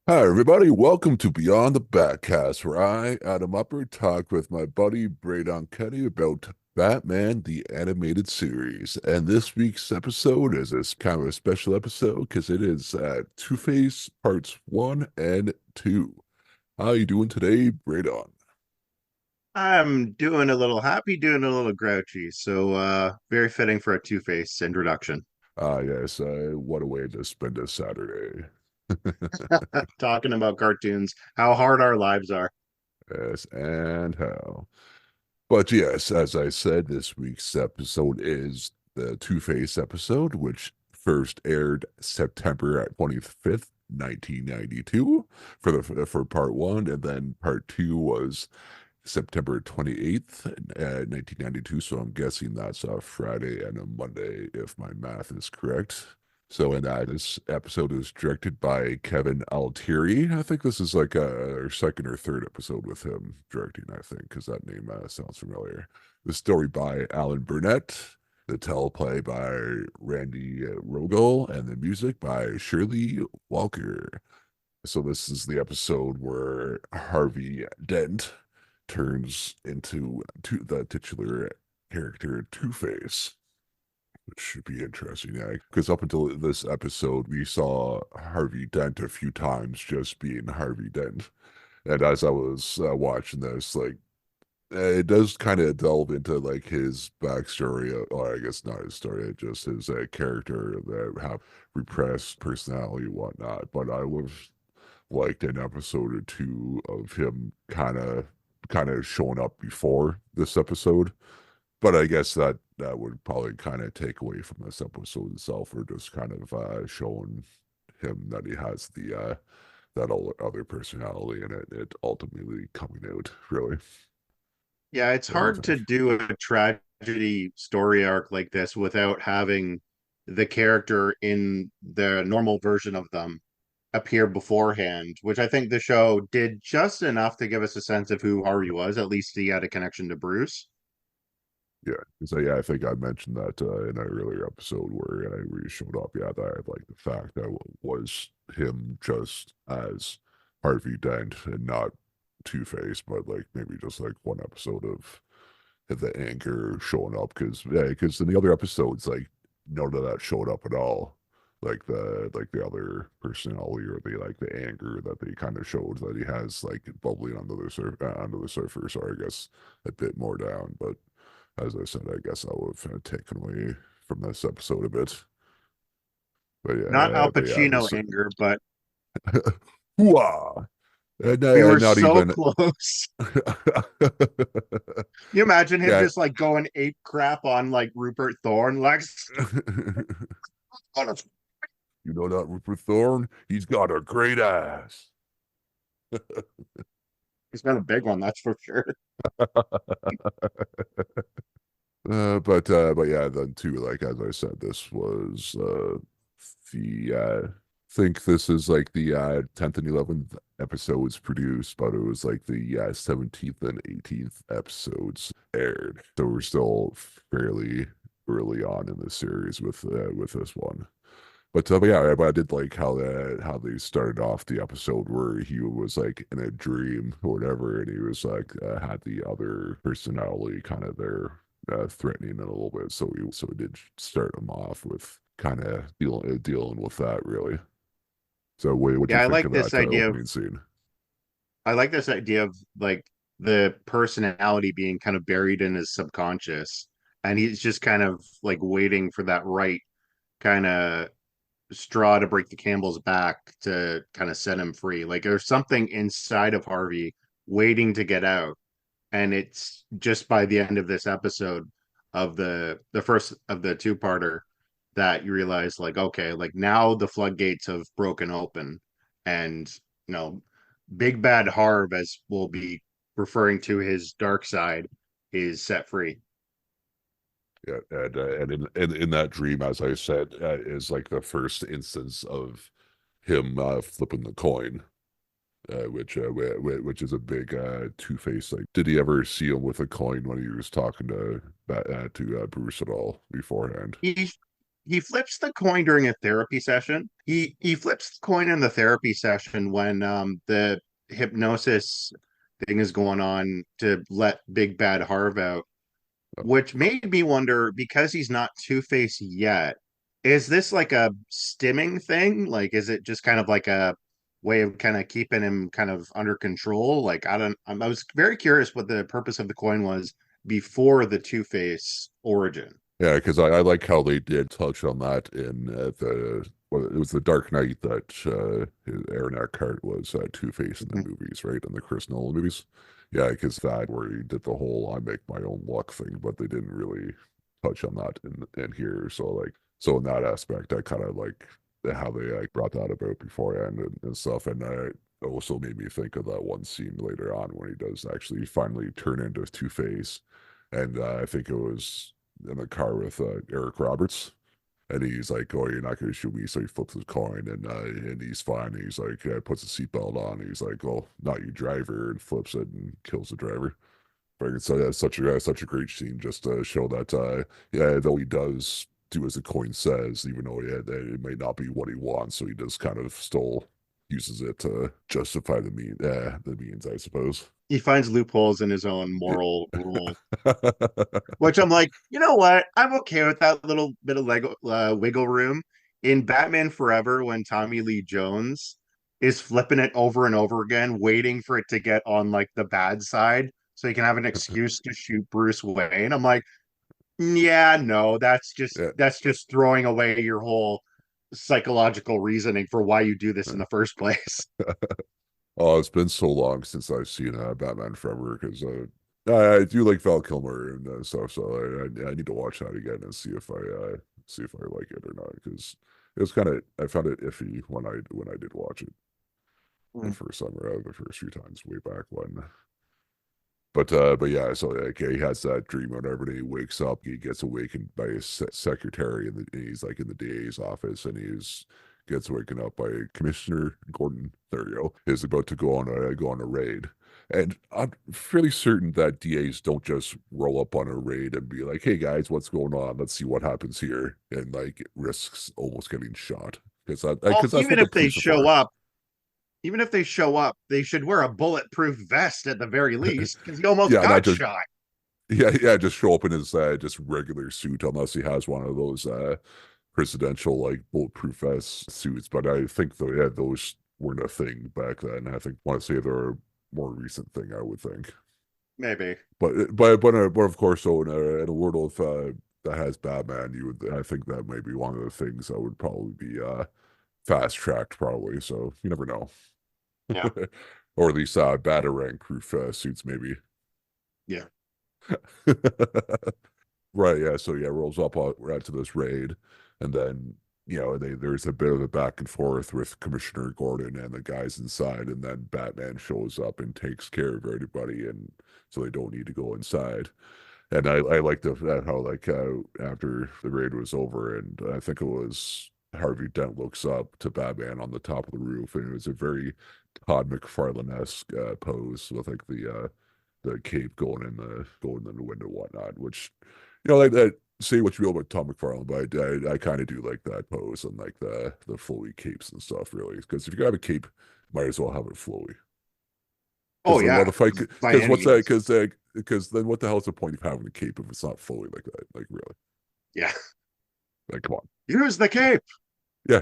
Hi, everybody. Welcome to Beyond the Batcast, where I, Adam Upper, talk with my buddy Braydon Kenny about Batman the Animated Series. And this week's episode is kind of a special episode because it is Two-Face Parts 1 and 2. How you doing today, Braydon? I'm doing a little happy, doing a little grouchy. Very fitting for a Two-Face introduction. Yes, what a way to spend a Saturday. Talking about cartoons, how hard our lives are. Yes, and how. But yes, as I said, this week's episode is the Two-Face episode, which first aired September 25th, 1992 for part one, and then part two was September 28th, 1992. So I'm guessing that's a Friday and a Monday, if my math is correct. So, and this episode is directed by Kevin Altieri. I think this is like our second or third episode with him directing, I think, because that name sounds familiar. The story by Alan Burnett, the teleplay by Randy Rogel, and the music by Shirley Walker. So this is the episode where Harvey Dent turns into the titular character Two-Face, which should be interesting. Yeah, because up until this episode, we saw Harvey Dent a few times just being Harvey Dent. And as I was watching this, like it does kind of delve into like his backstory, or I guess not his story, just his character that have repressed personality and whatnot. But I was liked an episode or two of him kind of showing up before this episode. But I guess that would probably kind of take away from this episode itself, or just kind of showing him that he has the that other personality and it ultimately coming out, really. Yeah, it's What do you hard to think? do a tragedy story arc like this without having the character in the normal version of them appear beforehand, which I think the show did just enough to give us a sense of who Harvey was. At least he had a connection to Bruce. Yeah, so yeah, I think I mentioned that in an earlier episode where he showed up. Yeah, that I like the fact that was him just as Harvey Dent and not Two-Face, but like maybe just like one episode of the anger showing up because in the other episodes like none of that showed up at all. Like the other personality or the like the anger that they kind of showed that he has like bubbling under the surface, or I guess a bit more down, but. As I said, I guess I would have taken away from this episode a bit. Not Al But yeah, Pacino this anger, but hooah! we were Not so even. close. You imagine him Yeah, just like going ape crap on like Rupert Thorne, like you know that Rupert Thorne? He's got a great ass. he's been a big one, that's for sure. But yeah, then too, like as I said, this was the think this is like the 10th and 11th episodes produced, but it was like the 17th and 18th episodes aired. So we're still fairly early on in the series with this one. But yeah, but I did like how they started off the episode where he was like in a dream or whatever, and he was like had the other personality kind of there threatening it a little bit. So he did start him off with kind of dealing with that really. So what do you Yeah, think of that opening scene? I like this idea of like the personality being kind of buried in his subconscious, and he's just kind of like waiting for that right kind of straw to break the camel's back to kind of set him free. Like there's something inside of Harvey waiting to get out. And it's just by the end of this episode of the first of the two-parter that you realize like, okay, like now the floodgates have broken open, and you know, Big Bad Harv, as we'll be referring to his dark side, is set free. Yeah, and in that dream, as I said, is like the first instance of him flipping the coin. Which is a big Two-Face. Like, did he ever see him with a coin when he was talking to Bruce at all beforehand? he flips the coin during a therapy session. He flips the coin in the therapy session when the hypnosis thing is going on to let Big Bad Harv out, which made me wonder because he's not Two-Face yet, is this like a stimming thing? Like, is it just kind of like a way of kind of keeping him kind of under control? Like, I was very curious what the purpose of the coin was before the Two-Face origin. Yeah, because I like how they did touch on that in the well, it was the Dark Knight that Aaron Eckhart was Two-Face in the Mhm. movies, right? In the Chris Nolan movies. Yeah, because that where he did the whole I make my own luck thing, but they didn't really touch on that in here. So like so in that aspect, I kind of like how they like brought that about beforehand and stuff. And it also made me think of that one scene later on when he does actually finally turn into Two-Face. And I think it was in the car with Eric Roberts, and he's like, "Oh, you're not going to shoot me." So he flips his coin, and he's fine. And he's like, puts a seatbelt on. And he's like, "Oh, not you, driver," and flips it and kills the driver. But it's such a great scene just to show that yeah, though he does do as the coin says, even though yeah, that it may not be what he wants, so he just kind of still uses it to justify the means, I suppose. He finds loopholes in his own moral rule, Yeah. which I'm like, you know what? I'm okay with that little bit of Lego wiggle room. In Batman Forever, when Tommy Lee Jones is flipping it over and over again, waiting for it to get on like the bad side so he can have an excuse to shoot Bruce Wayne. I'm like, yeah, no, that's just throwing away your whole psychological reasoning for why you do this in the first place. Oh, it's been so long since I've seen Batman Forever because I do like Val Kilmer and stuff, so I need to watch that again and see if I like it or not because it was kind of I found it iffy when I did watch it the Mm. first time around, the first few times way back when. But yeah, so like he has that dream whenever he wakes up, he gets awakened by his secretary, and he's like in the DA's office, and he's gets waken up by Commissioner Gordon. There you go. Is about to go on a raid, and I'm fairly certain that DAs don't just roll up on a raid and be like, "Hey guys, what's going on? Let's see what happens here," and like it risks almost getting shot Well, because that's what the police are for. even if they show up, they should wear a bulletproof vest at the very least because he almost Yeah, not got just shot. yeah, just show up in his just regular suit unless he has one of those presidential like bulletproof vest suits. But I think though, yeah, those weren't a thing back then. I think want to say they're a more recent thing, I would think. Maybe. But of course, so in a world of that has Batman, you would I think that might be one of the things that would probably be fast tracked, probably. So you never know, Yeah. or at least Batarang proof suits, maybe. Yeah. Right, yeah. So yeah, rolls up right to this raid, and then there's a bit of a back and forth with Commissioner Gordon and the guys inside, and then Batman shows up and takes care of everybody, and so they don't need to go inside. And I like that how like after the raid was over, and I think it was Harvey Dent looks up to Batman on the top of the roof, and it was a very Todd McFarlane-esque pose with like the cape going in the window and whatnot, which like that. Say what you will about Tom McFarlane, but I kind of do like that pose and like the flowy capes and stuff, really. Because if you're gonna have a cape, might as well have it flowy. Oh Because then what yeah. the fight? By Because any what's that? means. Because then what the hell's the point of having a cape if it's not flowy like that? Like really? Yeah. Like come on. Use the cape. Yeah,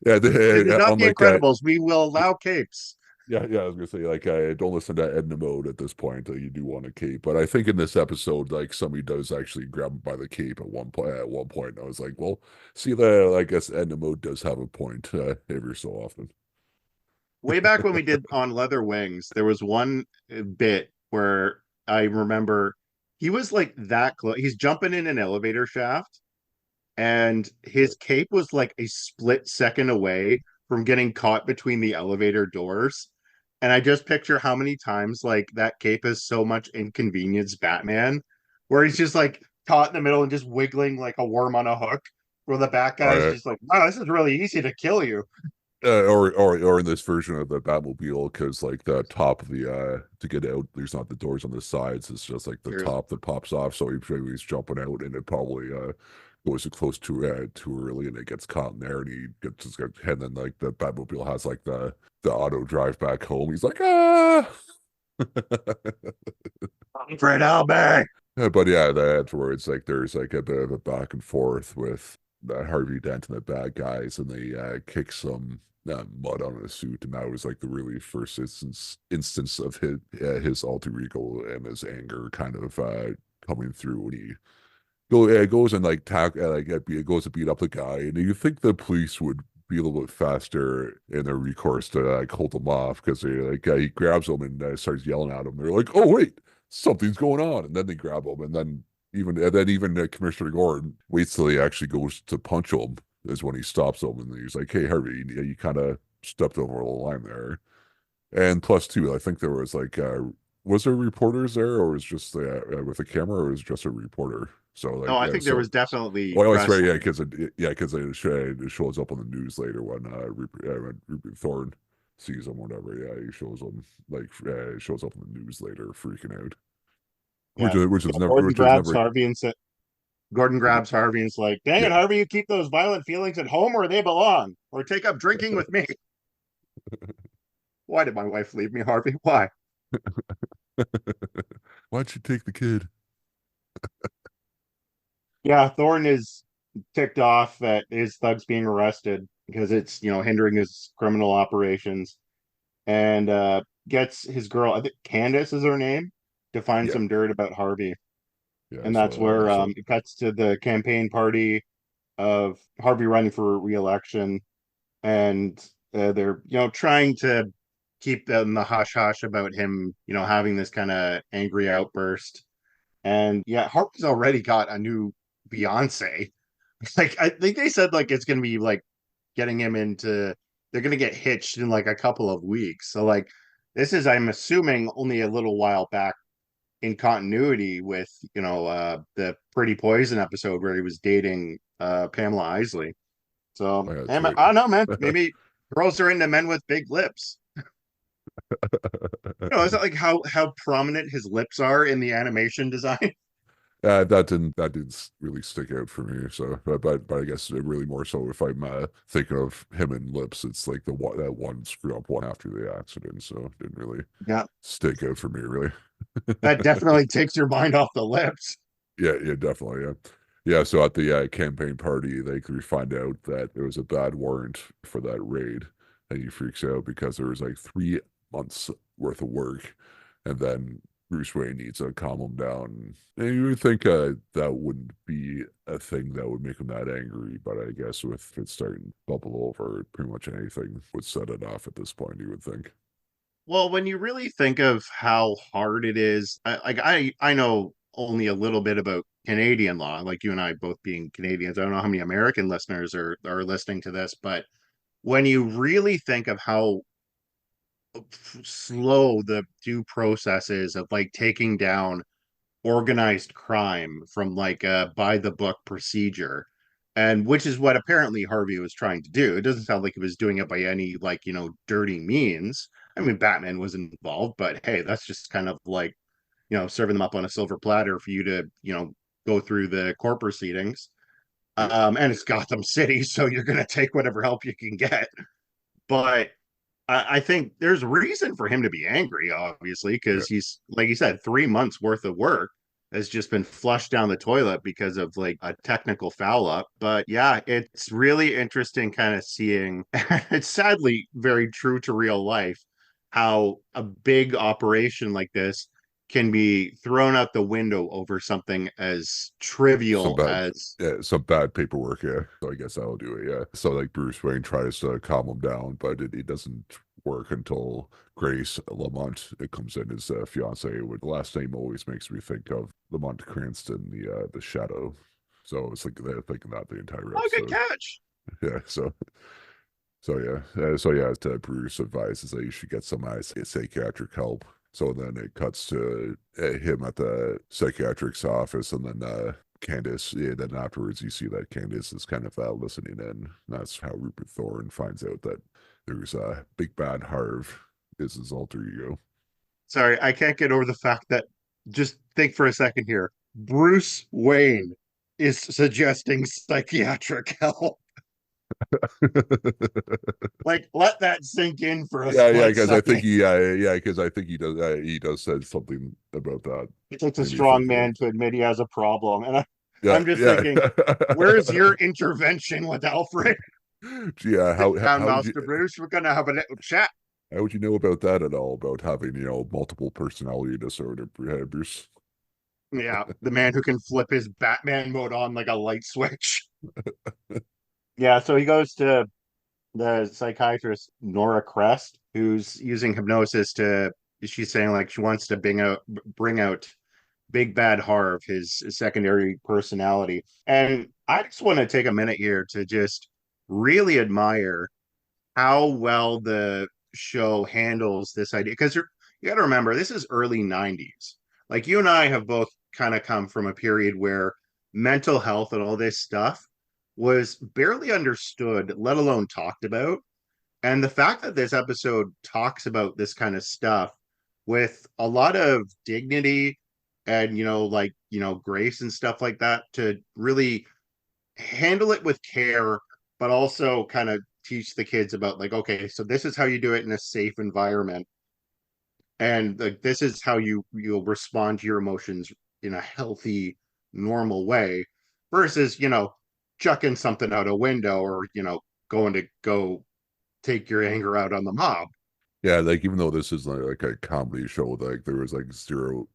yeah. It is not the Unlike Incredibles. We will allow capes. yeah. I was gonna say like I don't listen to Edna Mode at this point. You do want a cape, but I think in this episode, like somebody does actually grab him by the cape at one point. At one point, and I was like, well, see that I guess Edna Mode does have a point every so often. Way back when we did on Leather Wings, there was one bit where I remember he was like that close. He's jumping in an elevator shaft, and his cape was like a split second away from getting caught between the elevator doors. And I just picture how many times like that cape has so much inconvenience Batman, where he's just like caught in the middle and just wiggling like a worm on a hook, where the bat guy is Uh, just like, wow, this is really easy to kill you. or in this version of the Batmobile, because like the top of the to get out, there's not the doors on the sides. It's just like the True. top that pops off. So he's jumping out, and it probably goes too close too early, and it gets caught in there, and he gets just and then like the Batmobile has like the auto drive back home. He's like, ah. Fred Albert. Yeah, but yeah, that's where it's like there's like a bit of a back and forth with Harvey Dent and the bad guys, and they kick some mud on his suit, and that was like the really first instance of his alter ego and his anger kind of coming through when he goes and like goes to beat up the guy, and you think the police would be a little bit faster in their recourse to like hold him off because they like he grabs him and starts yelling at him. They're like, "Oh wait, something's going on," and then they grab him, and then even Commissioner Gordon waits till he actually goes to punch him is when he stops him, and he's like, "Hey Harvey, you kind of stepped over the line there." And plus two, I think there was like was there reporters there, or was just with a camera, or was it just a reporter? So No, like I think there was definitely well, that's right, wrestling. because it shows up on the news later when Rupert Thorne sees him, whatever. Yeah, he shows him like shows up on the news later, freaking out, Yeah. which Yeah, is never which is never Gordon grabs Harvey and is like, dang yeah. it, Harvey, you keep those violent feelings at home where they belong, or take up drinking with me. Why did my wife leave me, Harvey? Why? Why'd you take the kid? Yeah, Thorne is ticked off that his thug's being arrested because it's, hindering his criminal operations, and gets his girl, I think Candace is her name, to find Yeah, some dirt about Harvey. yeah. And that's where it cuts to the campaign party of Harvey running for re-election, and they're trying to keep them the hush hush about him having this kind of angry outburst. And yeah, Harvey's already got a new Beyonce. Like I think they said like it's gonna be like getting him into they're gonna get hitched in like a couple of weeks. So like this is, I'm assuming, only a little while back in continuity with the Pretty Poison episode where he was dating Pamela Isley. So Oh, yeah, that's I right. don't know, man. Maybe girls are into men with big lips. Is that like how prominent his lips are in the animation design? That didn't really stick out for me. So, but I guess it really more so if I'm thinking of him and lips, it's like the one that one screw up one after the accident. So it didn't really Yeah, stick out for me, really. that definitely takes your mind off the lips. Yeah, yeah, definitely, yeah. Yeah, so at the campaign party, we find out that there was a bad warrant for that raid, and he freaks out because there was like 3 months worth of work, and then Bruce Wayne needs to calm him down. And you would think that wouldn't be a thing that would make him that angry, but I guess with it starting to bubble over, pretty much anything would set it off at this point, you would think. Well, when you really think of how hard it is, I know only a little bit about Canadian law, like you and I both being Canadians. I don't know how many American listeners are listening to this, but when you really think of how slow the due process is of like taking down organized crime from like a by the book procedure, and which is what apparently Harvey was trying to do. It doesn't sound like he was doing it by any like dirty means. I mean, Batman was involved, but hey, that's just kind of like serving them up on a silver platter for you to go through the court proceedings. Yeah, And it's Gotham City, so you're going to take whatever help you can get. But I think there's reason for him to be angry, obviously, yeah. because he's, like you said, 3 months worth of work has just been flushed down the toilet because of like a technical foul up. But yeah, it's really interesting kind of seeing, it's sadly very true to real life, how a big operation like this can be thrown out the window over something as Some trivial bad, as, yeah, some bad paperwork. Yeah, so I guess that'll do it. Yeah. So like Bruce Wayne tries to calm him down, but it doesn't work until Grace Lamont it comes in as fiance. With the last name always makes me think of Lamont Cranston, the Shadow. So it's like they're thinking that the entire oh, good episode. catch. Yeah. So Bruce advises that you should get some psychiatric help. So then it cuts to him at the psychiatric's office, and then Candace. Yeah, then afterwards, you see that Candace is kind of listening in. That's how Rupert Thorne finds out that there's Big Bad Harv is his alter ego. Sorry, I can't get over the fact that, just think for a second here. Bruce Wayne. is suggesting psychiatric help. Like, let that sink in for a Yeah, split because I think second. he does said something about that. It takes a Made me strong think of man it. to admit he has a problem. And Yeah, I'm just yeah. thinking, where's your intervention with Alfred? Yeah, Sit down, Master Bruce. We're gonna have a little chat. how would you know about that at all? About having, multiple personality disorder, Bruce? Yeah, the man who can flip his Batman mode on like a light switch. Yeah, so he goes to the psychiatrist Nora Crest, who's using hypnosis to. She's saying like she wants to bring out Big Bad Harv, his secondary personality. And I just want to take a minute here to just really admire how well the show handles this idea. Because you got to remember, this is early 90s. Like you and I have both kind of come from a period where mental health and all this stuff was barely understood, let alone talked about. And the fact that this episode talks about this kind of stuff with a lot of dignity and, grace and stuff like that to really handle it with care, but also kind of teach the kids about, like, okay, so this is how you do it in a safe environment. And like this is how you'll respond to your emotions in a healthy, normal way versus, chucking something out a window or, going to go take your anger out on the mob. Yeah, like even though this is like a comedy show, like there was like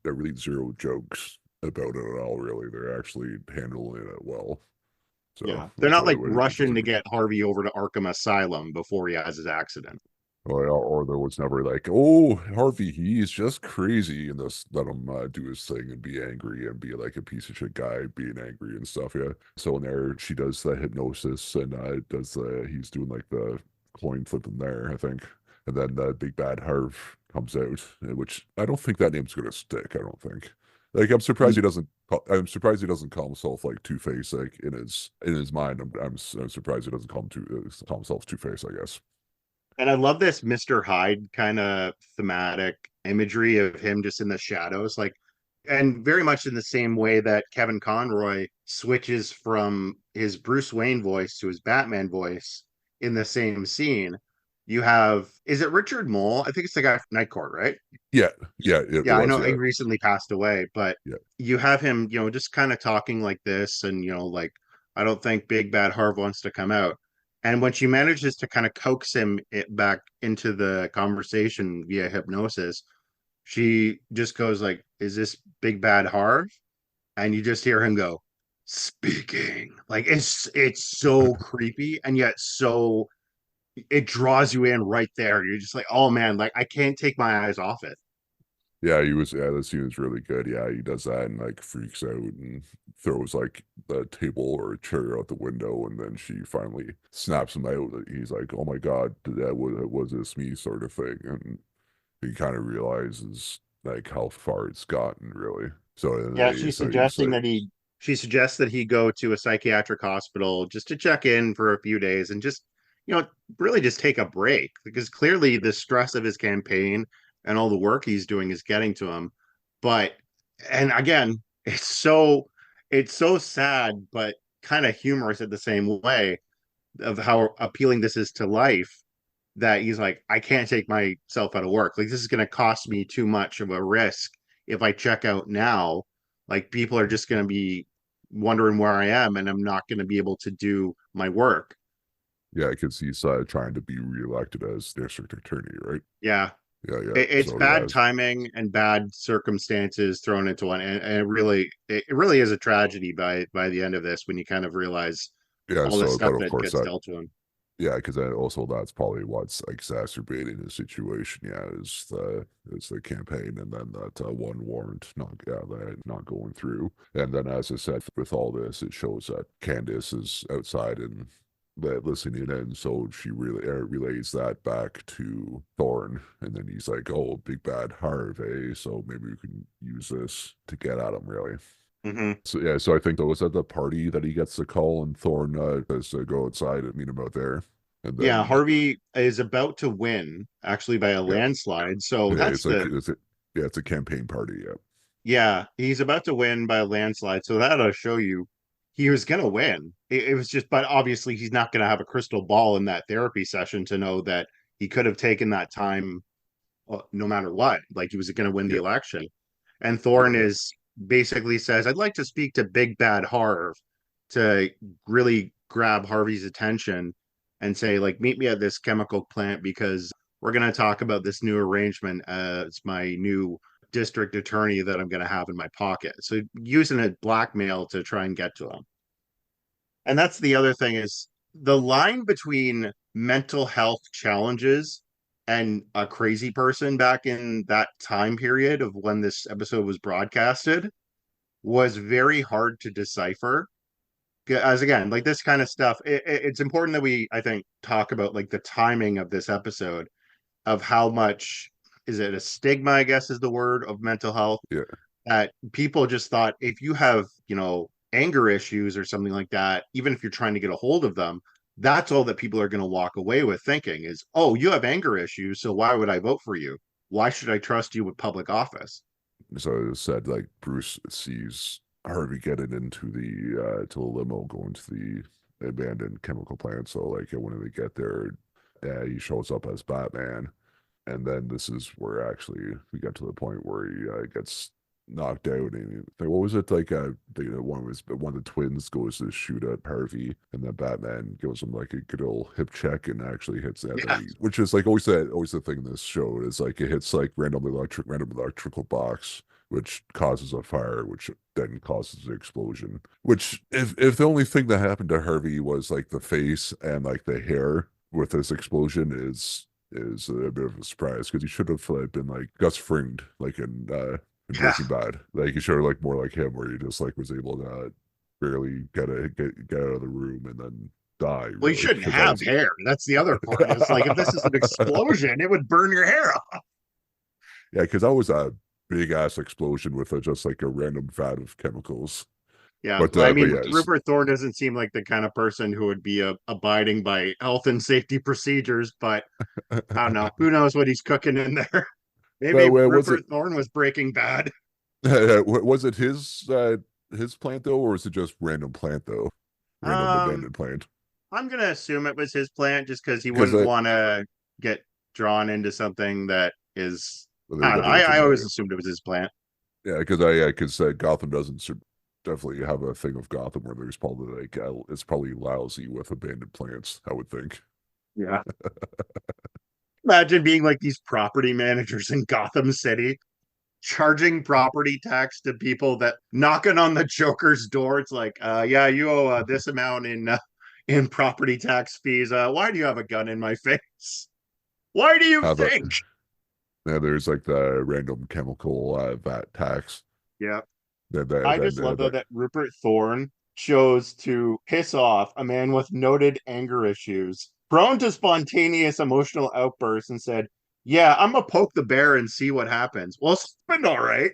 really zero jokes about it at all. Really, they're actually handling it well. So Yeah. They're that's not what like which is rushing a to good. get Harvey over to Arkham Asylum before he has his accident. Or there was never like, oh, Harvey, he's just crazy, and just let him do his thing and be angry and be like a piece of shit guy being angry and stuff. Yeah. So in there, she does the hypnosis and does he's doing like the coin flip in there, I think, and then the Big Bad Harv comes out, which I don't think that name's gonna stick. I don't think. Like I'm surprised he doesn't call himself like Two Face. Like in his mind, I'm surprised he doesn't call himself Two Face. I guess. And I love this Mr. Hyde kind of thematic imagery of him just in the shadows, like, and very much in the same way that Kevin Conroy switches from his Bruce Wayne voice to his Batman voice in the same scene. You have, is it Richard Mole? I think it's the guy from Night Court, right? Yeah, yeah, it Yeah, I was. know he Yeah, recently passed away, but yeah. you have him, just kind of talking like this, and like, I don't think Big Bad Harv wants to come out. And when she manages to kind of coax him back into the conversation via hypnosis, she just goes like, "Is this Big Bad Harv?" And you just hear him go, "Speaking." Like it's so creepy and yet so it draws you in right there. You're just like, "Oh man, like I can't take my eyes off it." Yeah, he was. Yeah, the scene was really good. Yeah, he does that and like freaks out and throws like the table or a chair out the window, and then she finally snaps him out. He's like, "Oh my God, was this me?" sort of thing, and he kind of realizes like how far it's gotten, really. So Yeah, so he's like, she suggests that he go to a psychiatric hospital just to check in for a few days and just, you know, really just take a break because clearly the stress of his campaign and all the work he's doing is getting to him. But and again, it's so sad but kind of humorous at the same way of how appealing this is to life that he's like, I can't take myself out of work. Like this is going to cost me too much of a risk if I check out now. Like people are just going to be wondering where I am, and I'm not going to be able to do my work. yeah, because he's trying to be reelected as district attorney, right? Yeah, Yeah, yeah. it's So yeah, bad timing and bad circumstances thrown into one, and it really is a tragedy by the end of this when you kind of realize yeah. all the So, stuff but of that course gets that dealt to him. yeah, because also that's probably what's exacerbating the situation. Yeah, is the campaign, and then that one warrant not going through, and then as I said, with all this, it shows that Candace is outside and listening in, so she really relays that back to Thorne, and then he's like, "Oh, Big Bad Harv, eh? So maybe we can use this to get at him, really." Mm-hmm. So yeah, so I think that was at the party that he gets the call, and Thorne has to go outside and meet him out there, and Yeah, then Harvey is about to win actually by a yeah, landslide. So yeah, that's the it's a campaign party. Yeah, yeah, he's about to win by a landslide. So that'll show you he was gonna win. It was just, but obviously he's not gonna have a crystal ball in that therapy session to know that he could have taken that time no matter what. Like he was gonna win the Yeah, election. And yeah, Thorne yeah. is basically says, "I'd like to speak to Big Bad Harv to really grab Harvey's attention and say, like, meet me at this chemical plant because we're going to talk about this new arrangement as my new district attorney that I'm going to have in my pocket." So using a blackmail to try and get to him. And that's the other thing is the line between mental health challenges and a crazy person back in that time period of when this episode was broadcasted was very hard to decipher. As again, like this kind of stuff, it's important that we, I think, talk about like the timing of this episode of how much is it a stigma, I guess is the word of mental health, Yeah. that people just thought if you have, anger issues or something like that, even if you're trying to get a hold of them, that's all that people are going to walk away with thinking is, oh, you have anger issues, so why would I vote for you? Why should I trust you with public office? So it said like Bruce sees Harvey getting into the to the limo going to the abandoned chemical plant. So like when they get there, he shows up as Batman. And then this is where actually we got to the point where he gets knocked out. And like, what was it like? One of the twins goes to shoot at Harvey, and then Batman gives him like a good old hip check and actually hits that. Yeah. Which is like always the thing in this show is like it hits like random electrical box. Which causes a fire, which then causes the explosion. Which, if the only thing that happened to Harvey was like the face and like the hair with this explosion is a bit of a surprise because he should have been like Gus Fringed, like in Yeah. Breaking Bad. Like he should have like more like him, where he just like was able to barely get out of the room and then die. Well, you Really, shouldn't because that have was hair. That's the other part. Is like if this is an explosion, it would burn your hair off. yeah, because that was a big ass explosion with just like a random vat of chemicals. Yeah, well, I But mean, yes, Rupert Thorne doesn't seem like the kind of person who would be abiding by health and safety procedures, but I don't know. Who knows what he's cooking in there? Maybe but was it Rupert Thorne was Breaking Bad. was it his plant though, or was it just random plant though, random Um, abandoned plant? I'm gonna assume it was his plant just because he Because wouldn't want to get drawn into something that is. I don't know. whether I, it's I in always a assumed it was his plant. yeah, because Gotham doesn't definitely have a thing of Gotham where there's probably like it's probably lousy with abandoned plants. I would think. Yeah. Imagine being like these property managers in Gotham City charging property tax to people that knocking on the Joker's door. It's like, yeah, you owe this amount in property tax fees. Why do you have a gun in my face? Why do you Have a think? yeah, there's like the random chemical vat tax. Yeah. I Then just love though that Rupert Thorne chose to piss off a man with noted anger issues, prone to spontaneous emotional outbursts, and said, "Yeah, I'm gonna poke the bear and see what happens." Well, it's been all right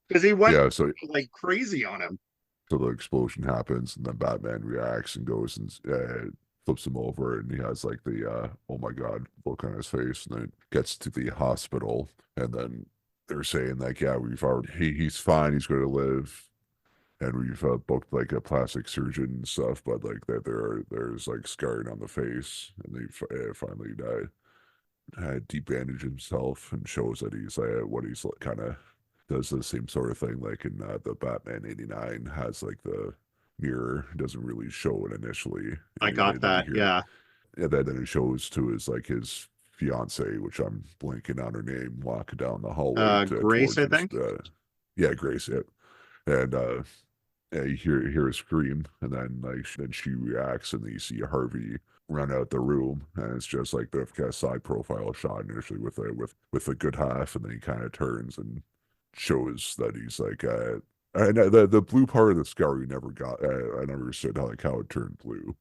because he went yeah, like crazy on him. so the explosion happens, and then Batman reacts and goes and flips him over, and he has like the oh my god look on his face, and then gets to the hospital, and then they're saying like, yeah, we've already he's fine, he's going to live, and we've booked like a plastic surgeon and stuff, but like that there's like scarring on the face, and finally deep bandage himself and shows that he's what he's like, kind of does the same sort of thing like in the Batman '89 has like the mirror doesn't really show it initially, I got then you that. hear Yeah. and then it shows to his fiance, which I'm blanking on her name, walking down the hallway Grace, towards I his think. yeah, Grace, yeah. And yeah, you hear her scream, and then then she reacts, and then you see Harvey run out the room, and it's just like the kind of side profile shot initially with a good half, and then he kind of turns and shows that he's like and the blue part of the scar you never got. I never understood how it turned blue.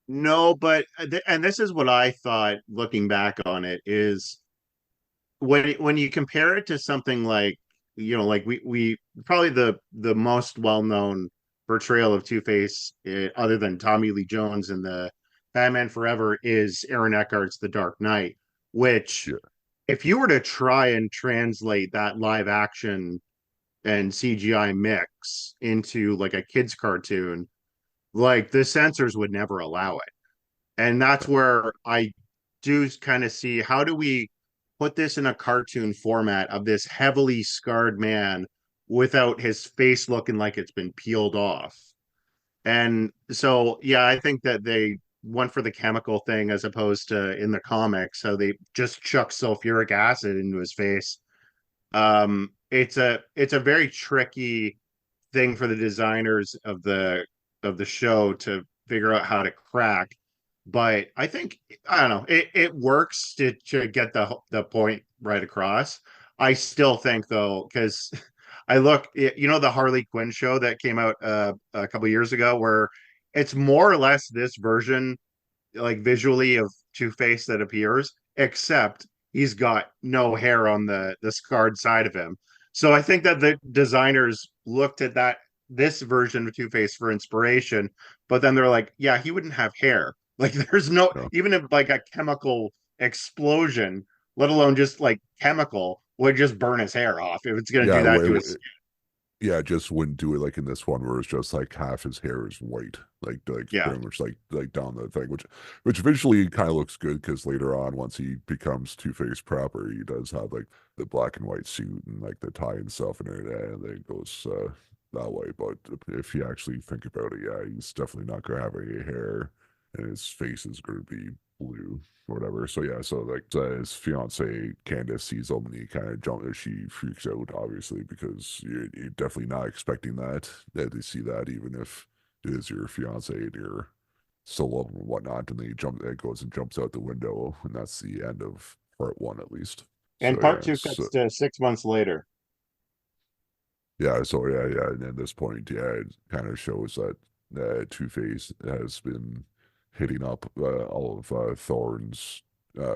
No, but and this is what I thought looking back on it is when you compare it to something like like we probably the most well-known portrayal of Two-Face other than Tommy Lee Jones in the Batman Forever is Aaron Eckhart's The Dark Knight, which Yeah, if you were to try and translate that live action and CGI mix into like a kid's cartoon, like the censors would never allow it. And that's where I do kind of see, how do we put this in a cartoon format of this heavily scarred man without his face looking like it's been peeled off? And so, yeah, I think that they went for the chemical thing as opposed to in the comics, how they just chuck sulfuric acid into his face. It's a very tricky thing for the designers of the show to figure out how to crack. But I think, I don't know, it works to get the point right across. I still think though, because I look, the Harley Quinn show that came out a couple years ago, where it's more or less this version, like visually, of Two-Face that appears, except he's got no hair on the scarred side of him. So I think that the designers looked at that this version of Two-Face for inspiration, but then they're like, yeah, he wouldn't have hair. Like there's no, Yeah. even if like a chemical explosion, let alone just like chemical, would just burn his hair off if it's going to Yeah, do that to his. yeah, just wouldn't do it like in this one where it's just like half his hair is white, like Yeah. pretty much like down the thing, which visually kind of looks good because later on, once he becomes Two Face proper, he does have like the black and white suit and like the tie and stuff, and then it goes that way. But if you actually think about it, yeah, he's definitely not gonna have any hair, and his face is gonna be blue or whatever. So yeah, so like his fiance Candace sees him and he kind of jumps. She freaks out obviously because you're definitely not expecting that to see that, even if it is your fiance and you're still love him and whatnot. And then it goes and jumps out the window, and that's the end of part one at least. And So part yeah, two cuts to 6 months later. yeah. And at this point, yeah, it kind of shows that Two Face has been hitting up all of Thorne's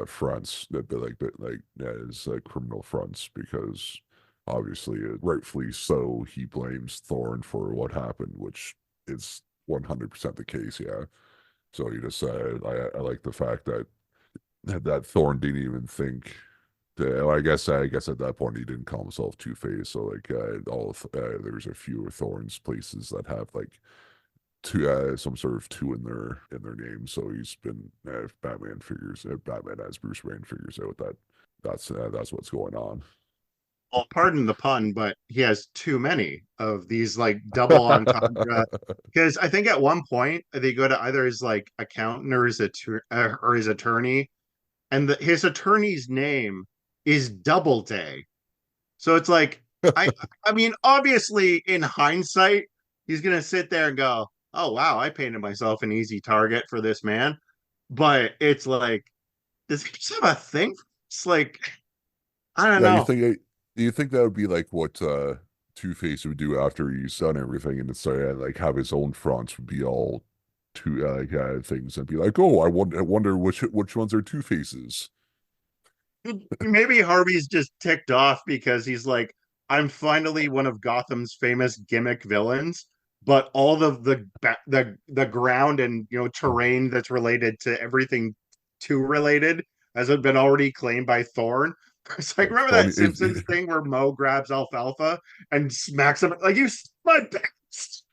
fronts, but like as criminal fronts, because obviously, rightfully so, he blames Thorne for what happened, which is 100% the case. Yeah. So he just said, I like the fact that Thorne didn't even think. I guess at that point he didn't call himself Two Face. So like there's a few of Thorne's places that have like two some sort of two in their name. So he's been Batman as Bruce Wayne figures out that that's what's going on. Well, pardon the pun, but he has too many of these like double entendre. Because I think at one point they go to either his like accountant or his attorney, and his attorney's name is Doubleday. So it's like, I I mean, obviously in hindsight, he's gonna sit there and go, "Oh wow, I painted myself an easy target for this man." But it's like, does he just have a thing? It's like, I don't Yeah, know. you think that would be like what Two Face would do after he's done everything, and it's like have his own fronts would be all two things, and be like, oh, I wonder which ones are Two Faces. Maybe Harvey's just ticked off because he's like, I'm finally one of Gotham's famous gimmick villains, but all the ground and terrain that's related to everything too related has been already claimed by Thorne. It's like, That's remember funny. that Simpsons thing where Mo grabs Alfalfa and smacks him like, you my best.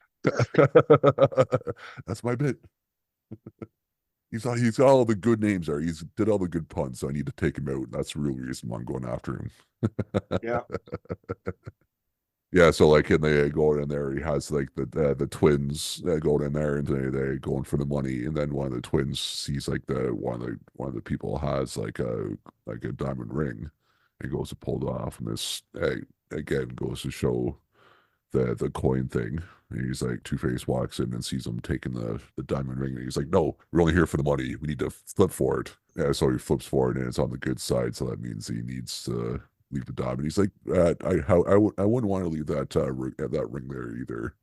That's my bit. He's got all the good names there. He's did all the good puns, so I need to take him out. And that's the real reason why I'm going after him. Yeah. Yeah, so like, and they go in there. He has like the twins going in there, and they going for the money. And then one of the twins sees like the one of the people has like a diamond ring, and goes to pull it off. And this again goes to show the coin thing. And he's like, Two Face walks in and sees him taking the diamond ring, and he's like, "No, we're only here for the money. We need to flip for it." Yeah, so he flips for it, and it's on the good side. So that means he needs to leave the diamond. He's like, I wouldn't want to leave that ring there either.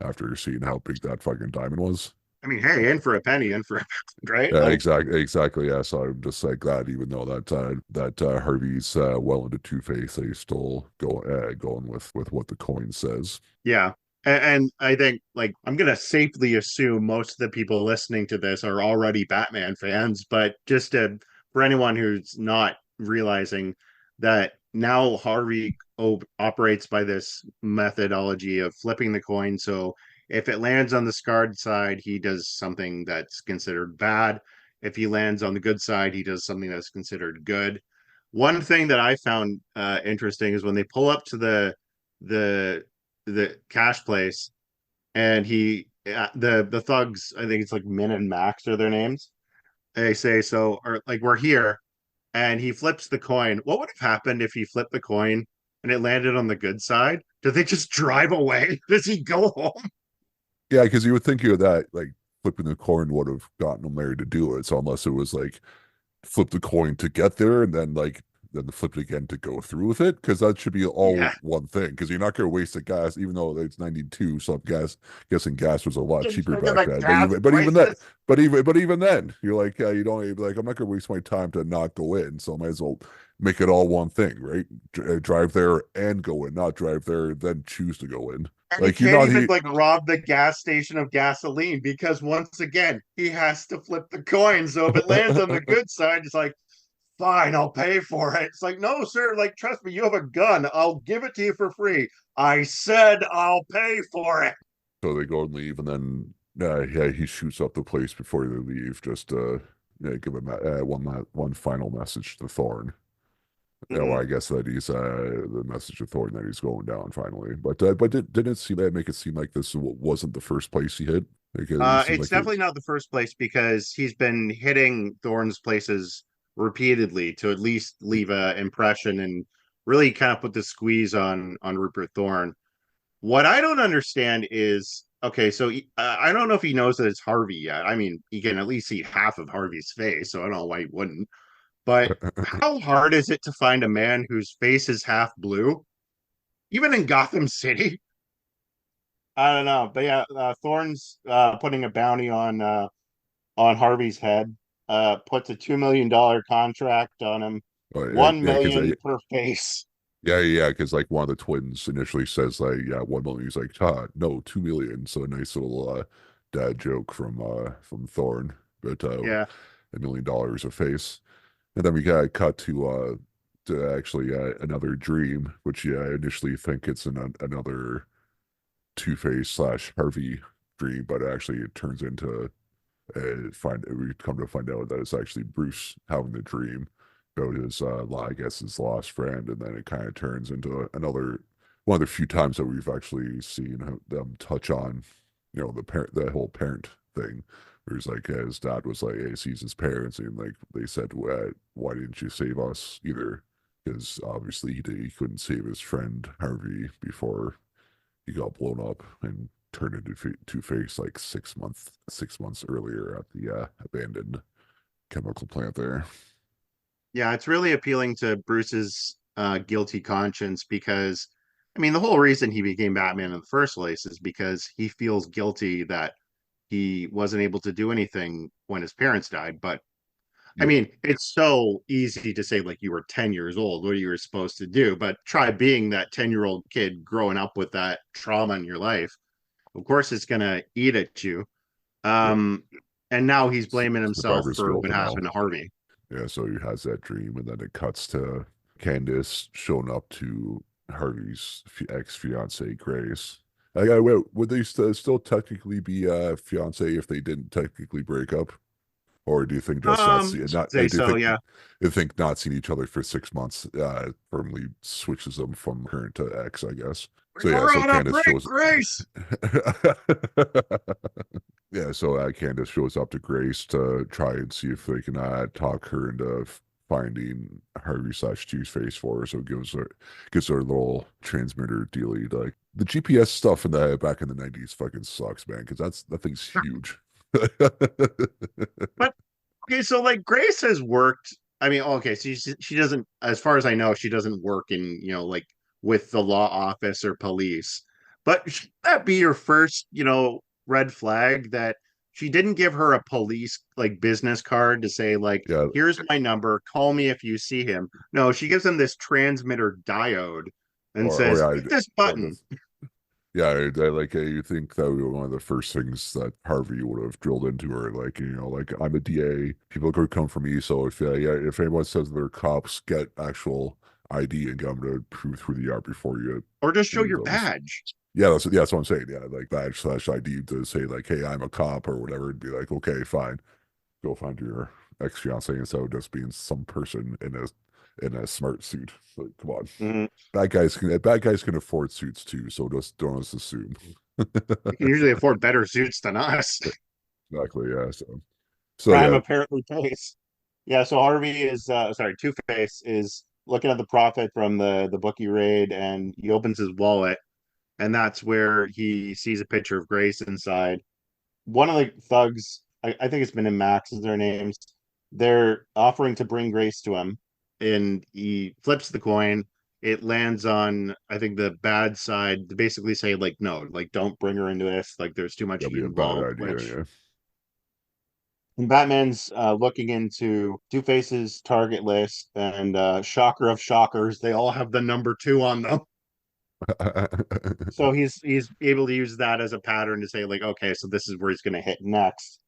After seeing how big that fucking diamond was. I mean, hey, in for a penny, in for a pound, right? Yeah, Like, exactly. Yeah, so I'm just like glad, even though that Harvey's well into Two Face, they still going with what the coin says. yeah. And I think, like, I'm gonna safely assume most of the people listening to this are already Batman fans, but just for anyone who's not realizing that now Harvey operates by this methodology of flipping the coin. So if it lands on the scarred side, he does something that's considered bad. If he lands on the good side, he does something that's considered good. One thing that I found interesting is when they pull up to the the cash place, and the thugs, I think it's like Min and Max are their names. They say so, or like, we're here, and he flips the coin. What would have happened if he flipped the coin and it landed on the good side? Did they just drive away? Does he go home? Yeah, because you would think of that like flipping the coin would have gotten him there to do it. So unless it was like flip the coin to get there and then flip it again to go through with it, because that should be all Yeah, one thing. Because you're not going to waste the gas, even though it's 92. So I'm guessing gas was a lot just cheaper look at back the then. gas But even that, prices. but even then, you're like, you don't you're like, I'm not going to waste my time to not go in. So I might as well make it all one thing, right? Drive there and go in, not drive there then choose to go in. And he Like you're can't not even he like rob the gas station of gasoline because once again, he has to flip the coin. So if it lands on the good side, it's like, fine, I'll pay for it. It's like, no, sir, like, trust me, you have a gun. I'll give it to you for free. I said I'll pay for it. So they go and leave, and then yeah, he shoots up the place before they leave, just yeah, give him one final message to Thorn. Yeah, well, I Mm-hmm. guess that he's the message to Thorn that he's going down finally. But didn't it seem that make it seem like this wasn't the first place he hit? Like it seemed It's like it. definitely not the first place because he's been hitting Thorne's places repeatedly to at least leave a impression and really kind of put the squeeze on Rupert Thorne. What I don't understand is, okay, so I don't know if he knows that it's Harvey yet. I mean, he can at least see half of Harvey's face, so I don't know why he wouldn't. But how hard is it to find a man whose face is half blue, even in Gotham City? I don't know, but yeah, Thorne's putting a bounty on Harvey's head. Puts a $2 million contract on him, Oh, yeah, one yeah, because million per face. yeah, because like one of the twins initially says like, yeah, 1 million. He's like, no, 2 million. So a nice little dad joke from Thorn, but Yeah, $1 million a face. And then we got cut to actually another dream, which yeah, I initially think it's another Two Face slash Harvey dream, but actually it turns into find we come to find out that it's actually Bruce having the dream about his I guess his lost friend, and then it kind of turns into another one of the few times that we've actually seen them touch on, the whole parent thing. Where like his dad was like, hey, sees his parents, and like they said, why didn't you save us either? Because obviously he couldn't save his friend Harvey before he got blown up and turned into Two Face like 6 months earlier at the abandoned chemical plant there. yeah, it's really appealing to Bruce's guilty conscience because, I mean, the whole reason he became Batman in the first place is because he feels guilty that he wasn't able to do anything when his parents died. But I Yep. mean, it's so easy to say, like, you were 10 years old, what you were supposed to do. But try being that 10-year-old kid growing up with that trauma in your life. Of course, it's going to eat at you. Yep. Um, and now he's blaming himself Survivor's for guilt what and all. happened to Harvey. Yeah, so he has that dream, and then it cuts to Candace showing up to Harvey's ex fiancee Grace. Wait, would they still technically be fiance if they didn't technically break up? Or do you think just not see not Say or do so, yeah. you think not seeing each other for 6 months firmly switches them from current to ex, I guess. We So yeah, were so on a Candace break, shows Grace. yeah, so Candace shows up to Grace to try and see if they can talk her into finding Harvey slash Two Face for her. So gives her a little transmitter dealie. Like the GPS stuff in the back in the 90s fucking sucks, man, because that thing's huge. But okay, so like Grace has worked. I mean, okay, so she doesn't, as far as I know, she doesn't work in, like with the law office or police. But should that be your first, red flag that she didn't give her a police like business card to say like, Yeah, here's my number, call me if you see him. No, she gives him this transmitter diode and or says, yeah, hit this or the button. yeah, like you think that would be one of the first things that Harvey would have drilled into her, like like I'm a DA, people could come for me, so if yeah, if anyone says they're cops, get actual ID and get them to prove who they are before you Or just show leave your them. badge. Yeah, that's what I'm saying. Yeah, like badge slash ID to say like, hey, I'm a cop or whatever, and be like, okay, fine, go find your ex fiance instead of just being some person in a smart suit. Like, come on, Mhm. bad guys can afford suits too, so just don't just assume. You can usually afford better suits than us. Exactly. Yeah. So Crime yeah, apparently pays. Yeah, so Harvey is sorry, Two Face is looking at the profit from the bookie raid, and he opens his wallet, and that's where he sees a picture of Grace inside. One of the thugs, I think it's Min and Max is their names. They're offering to bring Grace to him, and he flips the coin. It lands on, I think, the bad side to basically say, like, no, like, don't bring her into this. Like, there's too much that'd heat be a bad involved, idea. which Yeah. and Batman's looking into Two Face's target list, and shocker of shockers, they all have the number two on them. So he's able to use that as a pattern to say, like, okay, so this is where he's going to hit next.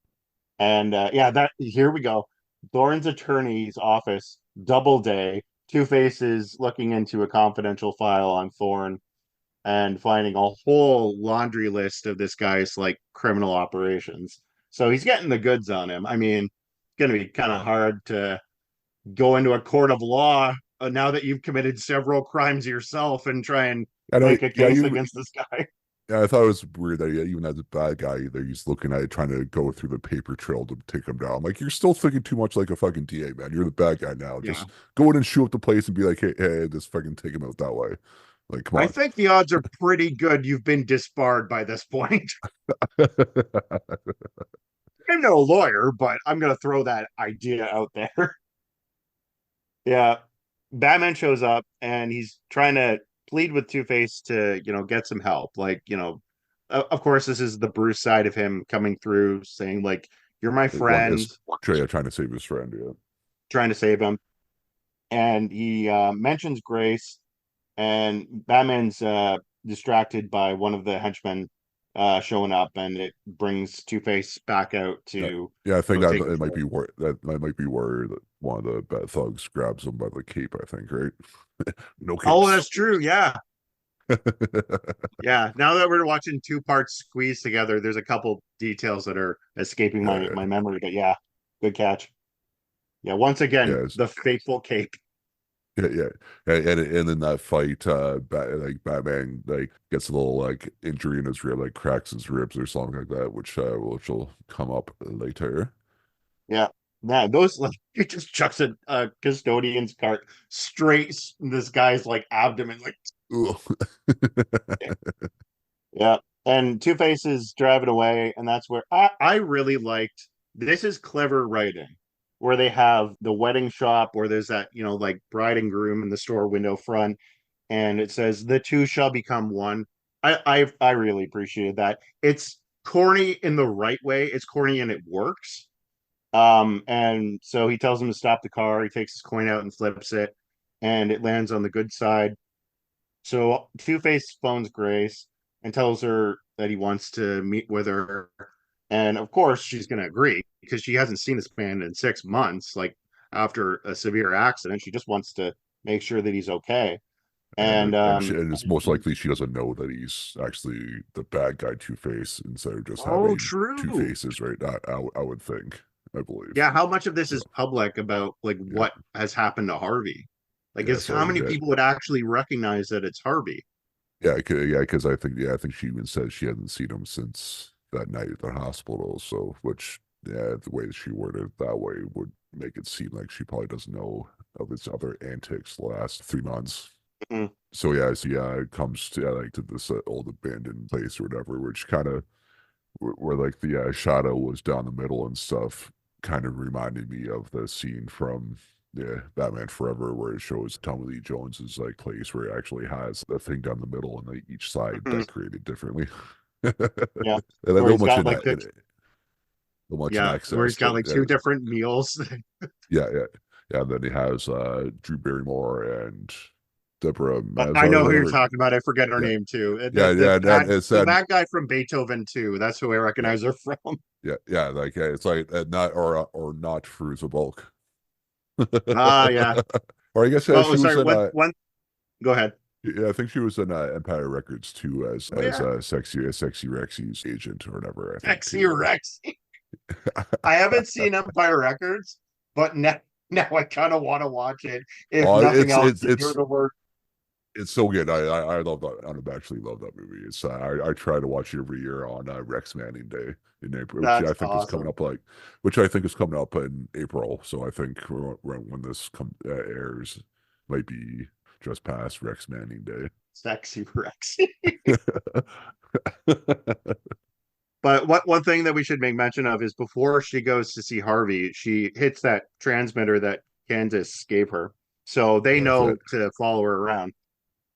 And yeah, that here we go. Thorne's attorney's office, double day. Two Faces looking into a confidential file on Thorne and finding a whole laundry list of this guy's like criminal operations. So he's getting the goods on him. I mean, it's going to be kind of hard to go into a court of law now that you've committed several crimes yourself and try and And make a yeah, case against this guy. yeah, I thought it was weird that yeah, even as a bad guy, that he's looking at it, trying to go through the paper trail to take him down. Like, you're still thinking too much like a fucking DA, man. You're the bad guy now. Yeah. Just go in and shoot up the place and be like, hey, just fucking take him out that way. Like, come I on. think the odds are pretty good you've been disbarred by this point. I'm no lawyer, but I'm going to throw that idea out there. Yeah. Batman shows up and he's trying to plead with Two Face to, get some help. Like, of course, this is the Bruce side of him coming through saying, like, you're my One friend, is trying to save his friend. Yeah. trying to save him. And he mentions Grace, and Batman's distracted by one of the henchmen showing up, and it brings Two Face back out Yeah, to yeah, I think go that take it might control. be where one of the bad thugs grabs him by the cape. I think, right? No Oh, that's capes. true. Yeah. Yeah. Now that we're watching two parts squeezed together, there's a couple details that are escaping Yeah, my memory. But yeah, good catch. Yeah. Once again, yeah, the fateful cape. yeah. And in that fight, Batman like gets a little like injury in his rib, like cracks his ribs or something like that, which will come up later. Yeah. Yeah, those like he just chucks a custodian's cart straight in this guy's like abdomen, like Ugh. yeah. And Two Face is driving away, and that's where I really liked this is clever writing, where they have the wedding shop where there's that, like bride and groom in the store window front, and it says the two shall become one. I really appreciated that. It's corny in the right way. It's corny and it works. And so he tells him to stop the car. He takes his coin out and flips it, and it lands on the good side. So Two Face phones Grace and tells her that he wants to meet with her. And of course, she's going to agree because she hasn't seen this man in 6 months, like after a severe accident. She just wants to make sure that he's okay. And And it's most likely she doesn't know that he's actually the bad guy Two Face instead of just oh, having two true. faces, right? I would think, I believe. Yeah, how much of this So is public about like yeah, what has happened to Harvey? Like, yeah. is how So many yeah, people would actually recognize that it's Harvey? because I think she even said she hadn't seen him since that night at the hospital. So which yeah, the way that she worded it that way would make it seem like she probably doesn't know of his other antics the last 3 months. Mhm. So yeah, it comes to like to this old abandoned place or whatever, which kind of where like the shadow was down the middle and stuff, kind of reminded me of the scene from yeah Batman Forever where it shows Tommy Lee Jones's like place where it actually has the thing down the middle and like each side Mhm. decorated differently. Yeah, And where they'll he's got mention like that the they'll mention yeah, where he's access, got but like two different meals. yeah. And then he has Drew Barrymore and Deborah I Mazar or know who you're whatever. talking about. I forget her Yeah, name too. and it The said bad guy from Beethoven too. That's who I yeah, recognize her from. like it's like not or not Fruits of Bulk. Ah, yeah. Or I guess Oh, she was sorry. in One. Go ahead. yeah, I think she was in Empire Records too Oh as yeah, sexy Rexy's agent or whatever. I think Sexy too. Rex. I haven't seen Empire Records, but now I kind of want to watch it. If Oh, nothing else, to hear the word. it's so good. I love that. I actually love that movie. It's I try to watch it every year on Rex Manning Day in April, That's awesome. which I think is coming up in April. So I think when this airs, might be just past Rex Manning Day. Sexy Rex. But what one thing that we should make mention of is before she goes to see Harvey, she hits that transmitter that Candace gave her. So they That's know it. to follow her around.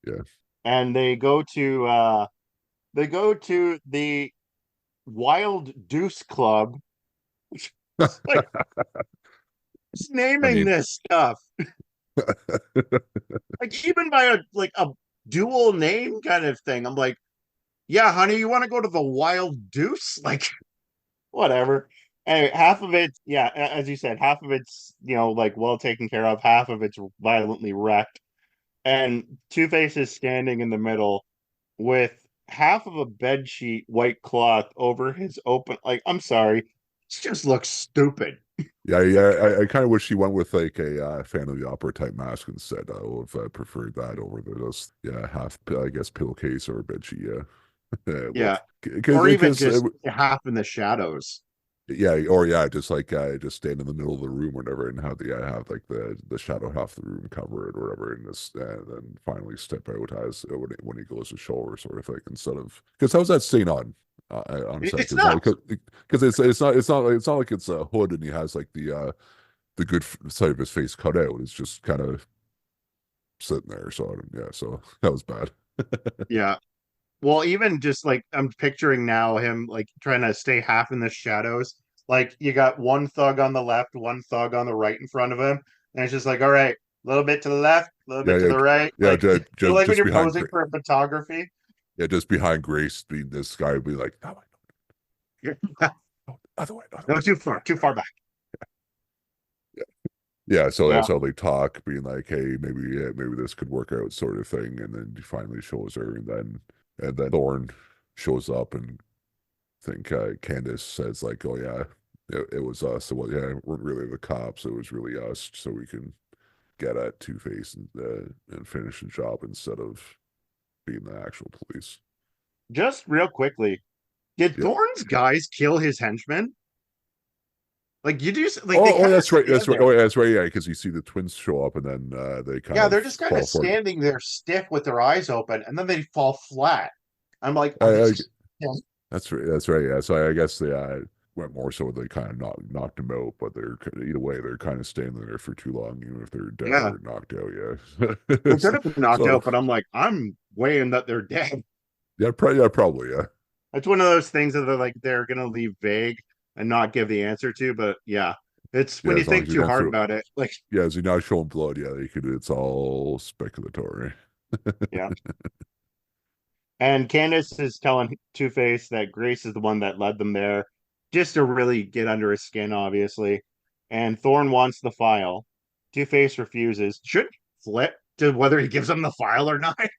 Yeah. And they go to the Wild Deuce Club, which is like just I naming mean, this stuff. Like even by a dual name kind of thing. I'm like, yeah, honey, you want to go to the Wild Deuce? Like whatever. Anyway, half of it, yeah, as you said, half of it's like well taken care of. Half of it's violently wrecked, and Two Face is standing in the middle with half of a bed sheet, white cloth over his open. Like, I'm sorry, it just looks stupid. yeah. I kind of wish she went with like a Phantom of the Opera type mask instead. I would have preferred that over the just yeah half I guess pillowcase or bedsheet. Yeah. Yeah, Look, or even because just half in the shadows. yeah, or yeah, just like just stand in the middle of the room or whatever, and have the have like the shadow half the room covered or whatever, and this and then finally step out as when he goes to shoulder sort of thing instead of because how's that stain on set It's because not. because it's not like it's a hood and he has like the good side of his face cut out. It's just kind of sitting there. So yeah, so that was bad. Yeah. Well, even just like I'm picturing now him like trying to stay half in the shadows. Like you got one thug on the left, one thug on the right in front of him, and it's just like, all right, a little bit to the left, a little Yeah, bit to yeah, the right. yeah. Like you know, like when Just you're behind posing for photography. yeah, just behind Grace, being this guy would be like, no, You're no, other way, other no way. too far back. Yeah. Yeah, so that's Yeah, how they talk, being like, "Hey, maybe maybe this could work out," sort of thing. And then he finally shows her, and then Thorne shows up, and I think Candace says like, "Oh yeah, it was us. So well, yeah, it weren't really the cops. It was really us, so we can get at Two Face and finish the job instead of being the actual police." just real quickly, did Yeah. Thorne's guys kill his henchmen? Like you do, like they Oh, kind of that's right. stand That's right. there. Oh, yeah, that's right. Yeah, because you see the twins show up, and then they kind Yeah, of they're just kind of fall for it. standing there stiff with their eyes open, and then they fall flat. I'm like, are I, these? That's right. That's right. Yeah. So I guess they went more so they kind of knocked him out, but they're either way they're kind of standing there for too long, even if they're dead Yeah, or knocked out. Yeah. they could have been knocked So out, but I'm like, I'm weighing that they're dead. yeah, probably yeah. It's one of those things that they're gonna leave vague and not give the answer to. But yeah, it's Yeah, when you as long think as you too don't hard show about it. Like, yeah, as you're not showing blood, yeah, they could. It's all speculatory. yeah. And Candace is telling Two Face that Grace is the one that led them there, just to really get under his skin, obviously. And Thorne wants the file. Two Face refuses. Should flip to whether he gives him the file or not. I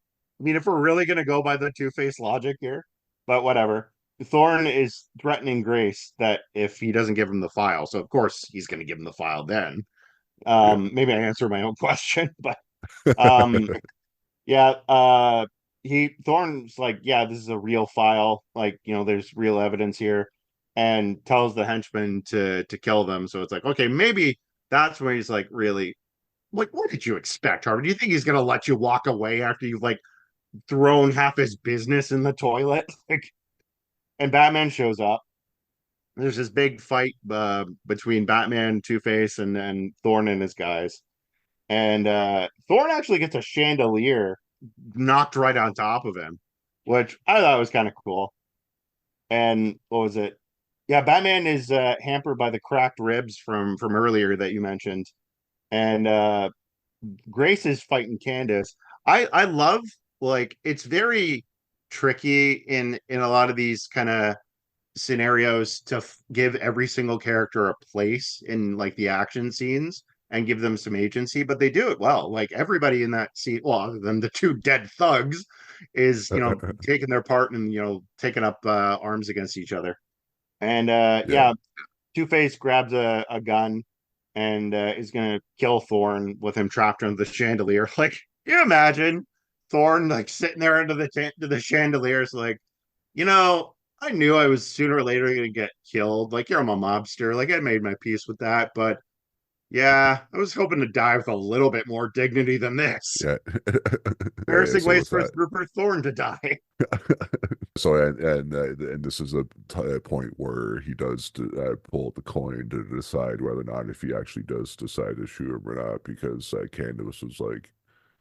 mean, if we're really going to go by the Two Face logic here, but whatever. Thorne is threatening Grace that if he doesn't give him the file, so of course he's going to give him the file then. Yeah. Maybe I answer my own question, but um, yeah, he Thorne's like, yeah, this is a real file. Like, there's real evidence here, and tells the henchman to kill them. So it's like, okay, maybe that's where he's like, really, like, what did you expect, Harvey? Do you think he's gonna let you walk away after you've like thrown half his business in the toilet? Like, and Batman shows up. There's this big fight between Batman, Two Face, and Thorne and his guys. And Thorne actually gets a chandelier knocked right on top of him, which I thought was kind of cool. And what was it? Yeah, Batman is hampered by the cracked ribs from earlier that you mentioned, and Grace is fighting Candace. I love like it's very tricky in a lot of these kind of scenarios to give every single character a place in like the action scenes and give them some agency, but they do it well. Like everybody in that scene, well, other than the two dead thugs, is taking their part and taking up arms against each other. And Yeah, yeah, Two Face grabs a gun and is gonna kill Thorn with him trapped under the chandelier. Like, can you imagine Thorn like sitting there under the chandeliers, like, I knew I was sooner or later gonna get killed. Like, I'm a mobster. Like, I made my peace with that, but yeah, I was hoping to die with a little bit more dignity than this. yeah, yeah. Embarrassing So ways with for that, Rupert Thorne to die. so and this is a point where he does pull the coin to decide whether or not if he actually does decide to shoot him or not, because Candace was like,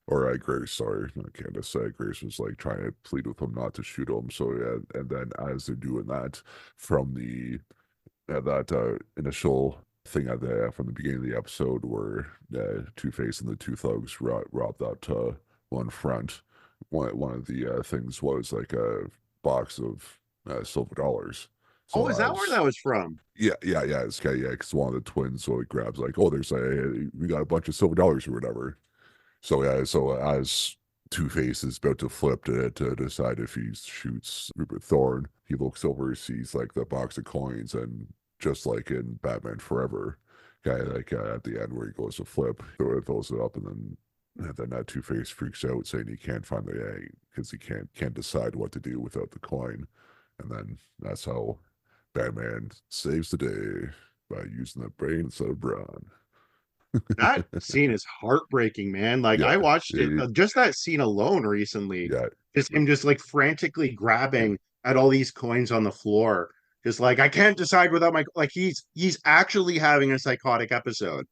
or Grace, sorry, not Candace. Grace was like trying to plead with him not to shoot him. So yeah, and then as they're doing that, from the that initial thing at the from the beginning of the episode where Two Face and the two thugs robbed that one front. One of the things was like a box of silver dollars. Oh, So is that where that was from? yeah, it's okay, yeah, because one of the twins so he grabs like, oh, there's we got a bunch of silver dollars or whatever. So yeah, so as Two Face is about to flip to decide if he shoots Rupert Thorne, he looks over, sees like the box of coins, and just like in Batman Forever, guy like at the end where he goes to flip, throws it up, and then that Two Face freaks out, saying he can't find the egg because he can't decide what to do without the coin, and then that's how Batman saves the day by using the brain instead of brawn. That scene is heartbreaking, man. Like Yeah, I watched it, it, just that scene alone recently, yeah, just him just like frantically grabbing at all these coins on the floor. Just like I can't decide without my like he's actually having a psychotic episode.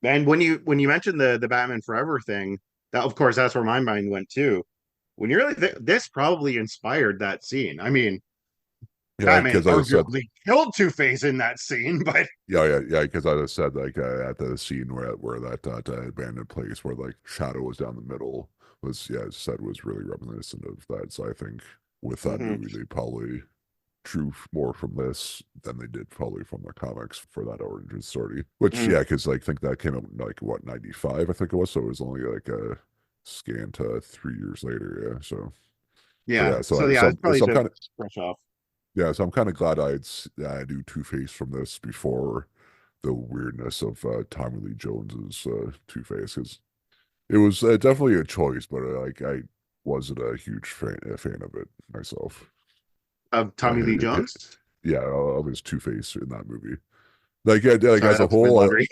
And when you mentioned the Batman Forever thing, that of course that's where my mind went too. When you're really this probably inspired that scene. I mean, yeah, Batman because I said arguably killed Two Face in that scene, but yeah, because I just said like at the scene where that abandoned place where like shadow was down the middle was yeah, as I said was really reminiscent of that. So I think with that mhm, movie they probably drew more from this than they did probably from the comics for that origin story. Which mhm. yeah, because like, I think that came out in like what 95 I think it was, so it was only like a scant 3 years later. Yeah, so Yeah. yeah, So yeah, it's probably so I'm just kind of fresh off. yeah, so I'm kind of glad I knew Two Face from this before the weirdness of Tommy Lee Jones's Two Face, because it was definitely a choice, but like I wasn't a huge fan of it myself. Of Tommy Lee Jones. Yeah, of his Two Face in that movie. Like like Sorry, as a that's my whole, laundry.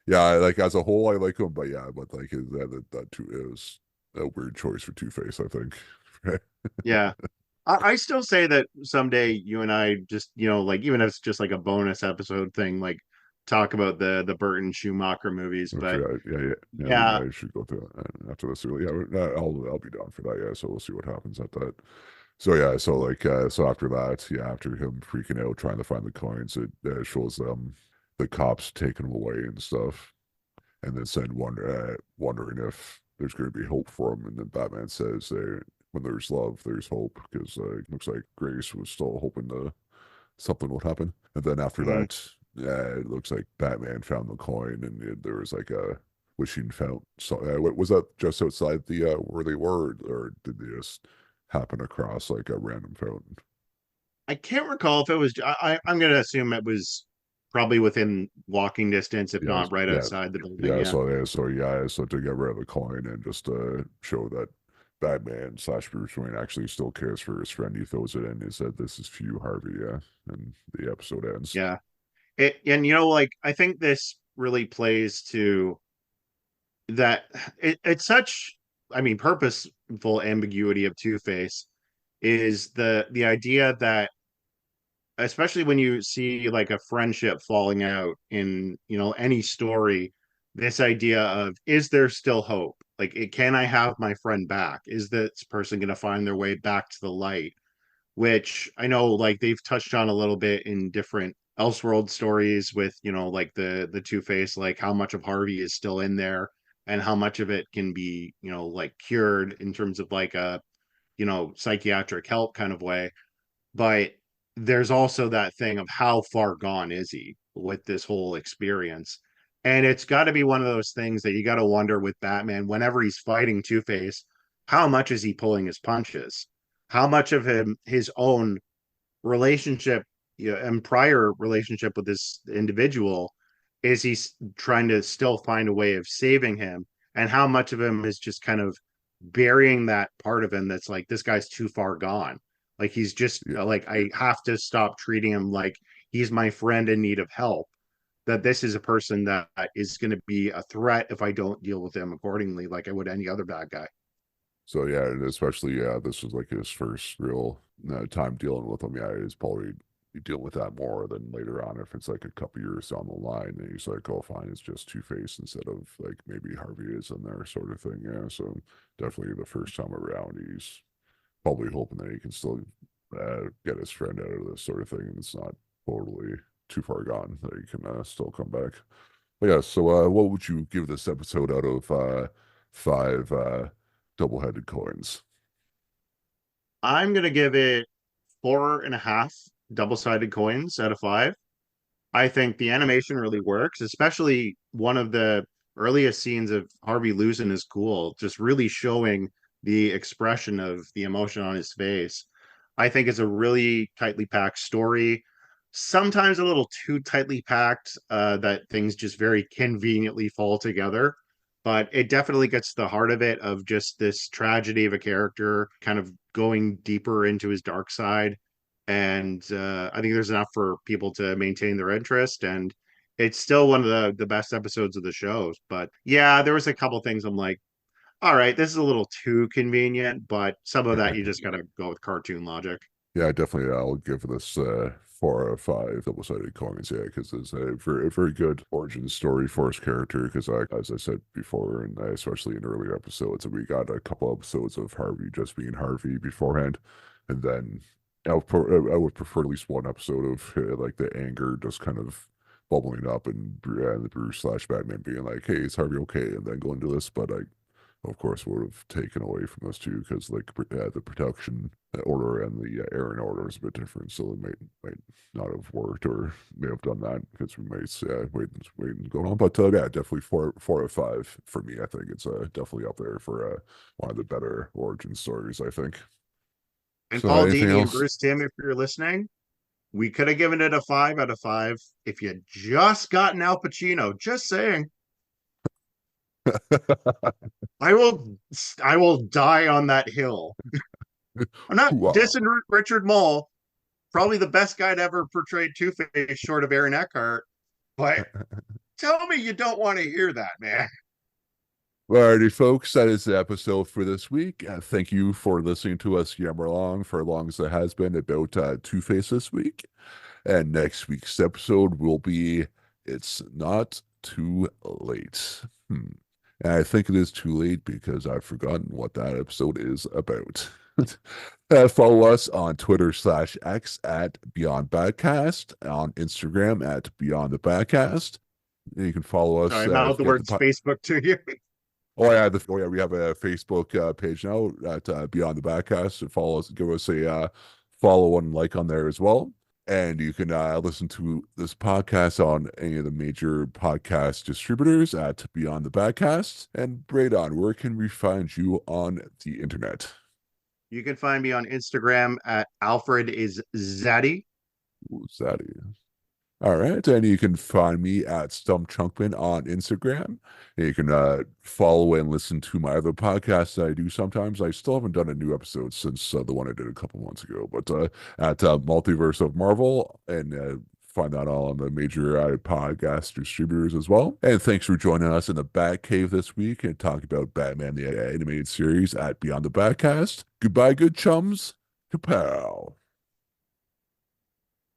yeah, like as a whole, I like him, but yeah, but like that too it was a weird choice for Two Face, I think. Yeah. I still say that someday you and I just, like even if it's just like a bonus episode thing, like talk about the Burton Schumacher movies. Okay, But yeah, we yeah, I should go through that after this. Yeah, I'll be down for that. Yeah, so we'll see what happens at that. So yeah, so like so after that, yeah, after him freaking out trying to find the coins, it shows them the cops taking him away and stuff, and then said wondering if there's going to be hope for him, and then Batman says, "When there's love, there's hope," because it looks like Grace was still hoping to something would happen, and then after mhm. that, yeah, it looks like Batman found the coin, and there was like a wishing fountain. So was that just outside the where they were, or did they just happen across like a random fountain? I can't recall if it was. I'm going to assume it was probably within walking distance, if Yeah, not right yeah, outside the building. yeah. Yeah, So to get rid of the coin and just show that Batman slash Bruce Wayne actually still cares for his friend, he throws it in. He said, "This is for you, Harvey." Yeah, and the episode ends. yeah. And like I think this really plays to that. It's such, I mean, purposeful ambiguity of Two Face is the idea that especially when you see like a friendship falling out in any story, this idea of is there still hope, like can I have my friend back, is this person going to find their way back to the light, which I know like they've touched on a little bit in different Elseworld stories with like the Two Face, like how much of Harvey is still in there and how much of it can be like cured in terms of like a psychiatric help kind of way. But there's also that thing of how far gone is he with this whole experience. And it's got to be one of those things that you got to wonder with Batman whenever he's fighting Two-Face, how much is he pulling his punches? How much of his own relationship, and prior relationship with this individual is he trying to still find a way of saving him? And how much of him is just kind of burying that part of him that's like, this guy's too far gone. Like he's just Yeah. like, I have to stop treating him like he's my friend in need of help, that this is a person that is going to be a threat if I don't deal with him accordingly, like I would any other bad guy. So yeah, and especially this was like his first real time dealing with him. Yeah, he's probably dealing with that more than later on if it's like a couple years down the line and he's like, oh fine, it's just Two-Face instead of like maybe Harvey is in there sort of thing. Yeah, so definitely the first time around, he's probably hoping that he can still get his friend out of this sort of thing and it's not totally too far gone that he can still come back. But yeah, so what would you give this episode out of five double-headed coins? I'm going to give it 4.5 double-sided coins out of 5. I think the animation really works, especially one of the earliest scenes of Harvey losing his cool, just really showing the expression of the emotion on his face. I think it's a really tightly packed story, sometimes a little too tightly packed, that things just very conveniently fall together. But it definitely gets the heart of it, of just this tragedy of a character kind of going deeper into his dark side. And I think there's enough for people to maintain their interest. And it's still one of the best episodes of the show. But yeah, there was a couple things I'm like, all right, this is a little too convenient, but some of that you just got to go with cartoon logic. Yeah, definitely. I'll give this 4 out of 5 double-sided coins. Yeah, because it's a very good origin story for his character. Because as I said before, and especially in earlier episodes, we got a couple episodes of Harvey just being Harvey beforehand, and then I would prefer at least one episode of like the anger just kind of bubbling up and the Bruce slash Batman being like, "Hey, is Harvey okay?" And then going to this, but I of course, would have taken away from those two because like the production order and the airing order is a bit different, so it might not have worked or may have done that because we might wait and go on. But yeah, definitely 4 out of 5 for me. I think it's definitely up there for one of the better origin stories. I think. And So Paul anything Dini and else? Bruce Timm, if you're listening, we could have given it a 5 out of 5 if you had just gotten Al Pacino. Just saying. I will I will die on that hill. I'm not Wow. dissing Richard Mole, probably the best guy to ever portray Two-Face short of Aaron Eckhart, but tell me you don't want to hear that, man. Alrighty, folks, that is the episode for this week. Thank you for listening to us yammer along for as long as it has been about Two-Face this week. And next week's episode will be It's Not Too Late. And I think it is too late because I've forgotten what that episode is about. Follow us on Twitter/X at Beyond Badcast, on Instagram at Beyond the Badcast. You can follow us Sorry, I mouthed if the you got the words Facebook to you. oh yeah, we have a Facebook page now at Beyond the Backcast. So follow us, give us a follow and like on there as well. And you can listen to this podcast on any of the major podcast distributors at Beyond the Backcast. And Braydon, where can we find you on the internet? You can find me on Instagram at Alfred is Zaddy. Who's that? All right. And you can find me at Stump Chunkman on Instagram. And you can follow and listen to my other podcasts that I do sometimes. I still haven't done a new episode since the one I did a couple months ago, but at Multiverse of Marvel, and find that all on the major podcast distributors as well. And thanks for joining us in the Batcave this week and talk about Batman the animated series at Beyond the Batcast. Goodbye, good chums. Kapow.